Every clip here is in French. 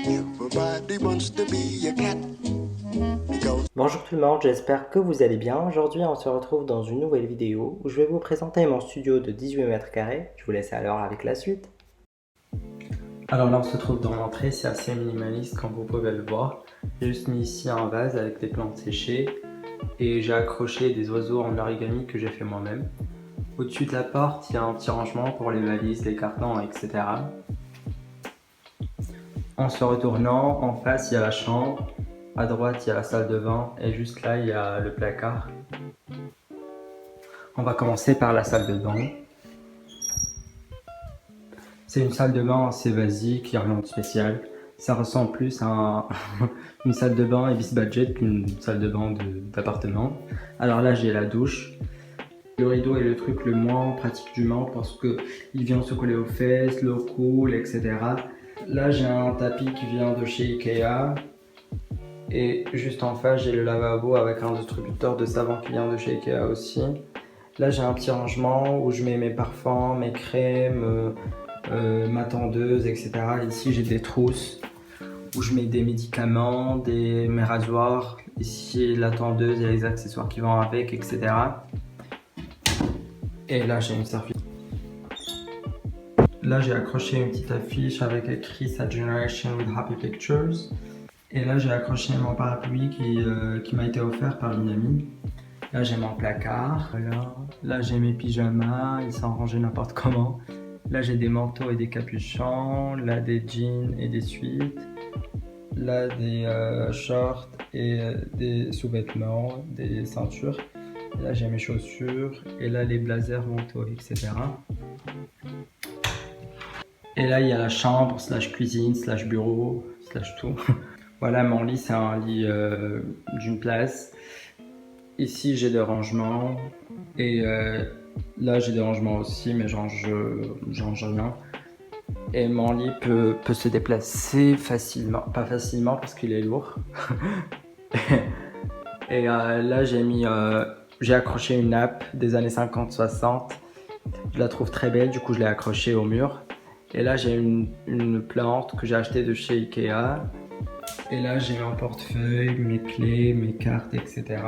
Everybody wants to be a cat. Because Bonjour tout le monde, j'espère que vous allez bien. Aujourd'hui, on se retrouve dans une nouvelle vidéo où je vais vous présenter mon studio de 18 mètres carrés. Je vous laisse alors avec la suite. Alors là, on se trouve dans l'entrée, c'est assez minimaliste comme vous pouvez le voir. J'ai juste mis ici un vase avec des plantes séchées et j'ai accroché des oiseaux en origami que j'ai fait moi-même. Au-dessus de la porte, il y a un petit rangement pour les valises, les cartons, etc. En se retournant, en face, il y a la chambre. À droite, il y a la salle de bain et juste là, il y a le placard. On va commencer par la salle de bain. C'est une salle de bain assez basique, il n'y a rien de spécial. Ça ressemble plus à une salle de bain Ibis Budget qu'une salle de bain d'appartement. Alors là, j'ai la douche. Le rideau est le truc le moins pratique du monde parce qu'il vient se coller aux fesses, l'eau coule, etc. Là, j'ai un tapis qui vient de chez Ikea. Et juste en face, j'ai le lavabo avec un distributeur de savon qui vient de chez Ikea aussi. Là, j'ai un petit rangement où je mets mes parfums, mes crèmes, ma tendeuse, etc. Ici, j'ai des trousses où je mets des médicaments, mes rasoirs. Ici, la tendeuse et les accessoires qui vont avec, etc. Et là, j'ai une serviette. Là, j'ai accroché une petite affiche avec écrit Sa Generation with Happy Pictures. Et là, j'ai accroché mon parapluie qui m'a été offert par une amie. Là, j'ai mon placard. Voilà. Là, j'ai mes pyjamas. Ils sont rangés n'importe comment. Là, j'ai des manteaux et des capuchons. Là, des jeans et des suites. Là, des shorts et des sous-vêtements, des ceintures. Et là, j'ai mes chaussures. Et là, les blazers, manteaux, etc. Et là, il y a la chambre, slash cuisine, slash bureau, slash tout. Voilà, mon lit, c'est un lit d'une place. Ici, j'ai des rangements. Et là, j'ai des rangements aussi, mais je range rien. Et mon lit peut se déplacer facilement. Pas facilement parce qu'il est lourd. Et là, j'ai accroché une nappe des années 50-60. Je la trouve très belle, du coup, je l'ai accrochée au mur. Et là, j'ai une plante que j'ai achetée de chez Ikea. Et là, j'ai mon portefeuille, mes clés, mes cartes, etc.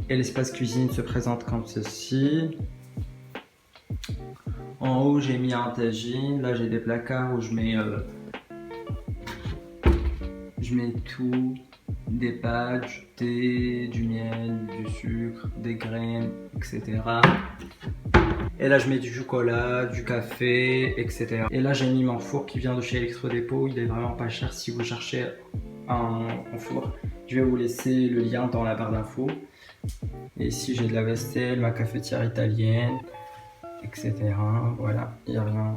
Et l'espace cuisine se présente comme ceci. En haut, j'ai mis un tagine. Là, j'ai des placards où je mets tout, des pâtes, du thé, du miel, du sucre, des graines, etc. Et là, je mets du chocolat, du café, etc. Et là, j'ai mis mon four qui vient de chez Electrodépôt. Il est vraiment pas cher si vous cherchez un four. Je vais vous laisser le lien dans la barre d'infos. Et ici, j'ai de la vaisselle, ma cafetière italienne, etc. Voilà, il n'y a rien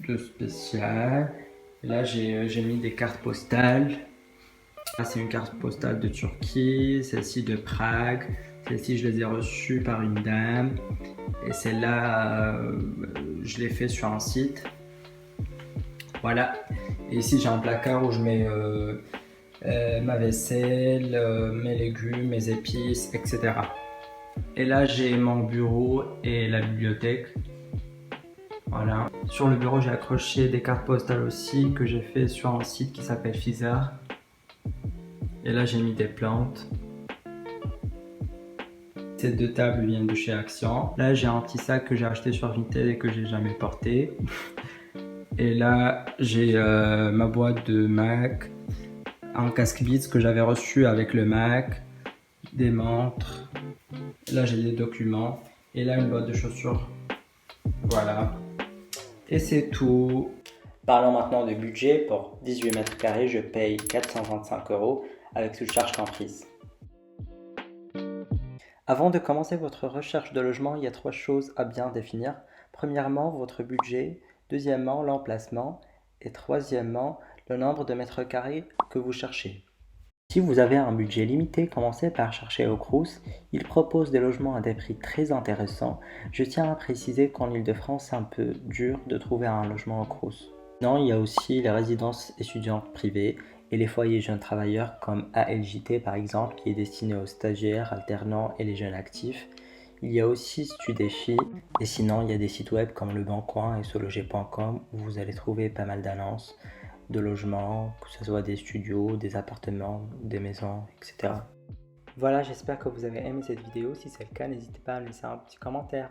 de spécial. Et là, j'ai mis des cartes postales. Là, c'est une carte postale de Turquie, celle-ci de Prague. Celle-ci, je les ai reçues par une dame. Et celle-là, je l'ai fait sur un site. Voilà. Et ici, j'ai un placard où je mets ma vaisselle, mes légumes, mes épices, etc. Et là, j'ai mon bureau et la bibliothèque. Voilà. Sur le bureau, j'ai accroché des cartes postales aussi que j'ai fait sur un site qui s'appelle Fizar. Et là, j'ai mis des plantes. Ces deux tables viennent de chez Action. Là, j'ai un petit sac que j'ai acheté sur Vinted et que j'ai jamais porté. Et là, j'ai ma boîte de Mac, un casque Beats que j'avais reçu avec le Mac, des montres. Là, j'ai des documents. Et là, une boîte de chaussures. Voilà. Et c'est tout. Parlons maintenant de budget. Pour 18 mètres carrés, je paye 425 € avec toute charge comprise. Avant de commencer votre recherche de logement, il y a 3 choses à bien définir. Premièrement, votre budget. Deuxièmement, l'emplacement. Et troisièmement, le nombre de mètres carrés que vous cherchez. Si vous avez un budget limité, commencez par chercher au Crous. Il propose des logements à des prix très intéressants. Je tiens à préciser qu'en Île-de-France, c'est un peu dur de trouver un logement au Crous. Non, il y a aussi les résidences étudiantes privées et les foyers jeunes travailleurs comme ALJT par exemple, qui est destiné aux stagiaires, alternants et les jeunes actifs. Il y a aussi Studéfi et sinon il y a des sites web comme Le Bon Coin et SoLoger.com où vous allez trouver pas mal d'annonces de logements, que ce soit des studios, des appartements, des maisons, etc. Voilà, j'espère que vous avez aimé cette vidéo. Si c'est le cas, n'hésitez pas à me laisser un petit commentaire.